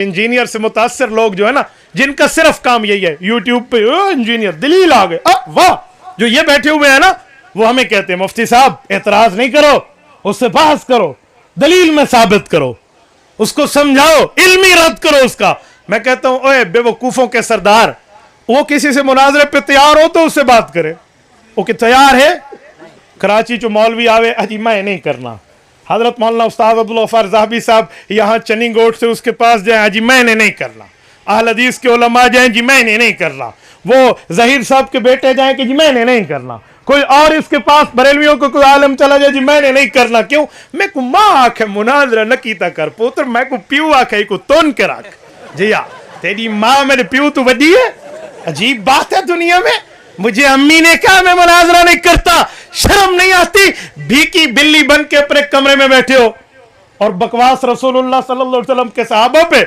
Engineer से मुतासर लोग जो है ना, जिनका सिर्फ काम यही है, यूट्यूब पे इंजीनियर दलील आ गए, वाह, जो ये बैठे हुए हैं ना, वो हमें कहते हैं मुफ्ती साहब एतराज नहीं करो, उससे बहस करो, दलील में साबित करो, उसको समझाओ, इल्मी रद्द करो उसका। मैं कहता हूं ओए बेवकूफों के सरदार, वो किसी से मुनाजरे पे तैयार हो तो उससे बात करे, वो कि तैयार है। कराची जो मौलवी आवे अजी मैं नहीं करना, हजरत मौलाना उस्ताद अब्दुल गफ्फार ज़ाहबी साहब यहाँ चनिंग गोट से उसके पास जाए, जी मैंने नहीं करना। अहल हदीस के उलमा जाए, जी मैंने नहीं करना। वो ज़हीर साहब के बेटे जाए कि जी मैंने नहीं करना। कोई और इसके पास बरेलवियों को कोई आलम चला जाए, जी मैंने नहीं करना। क्यों? मैं को माँ आखे मुनाजरा न कीता कर पुत्र, मैं को प्यू आखे को तोन के रख। जी हाँ, तेरी माँ मेरे प्यू तो वडी है। अजीब बात है दुनिया में, मुझे अम्मी ने कहा मैं मुनाजरा नहीं करता, शर्म नहीं आती? भीकी बिल्ली बन के अपने कमरे में बैठे हो और बकवास रसूलुल्लाह सल्लल्लाहु अलैहि वसल्लम के सहाबा पे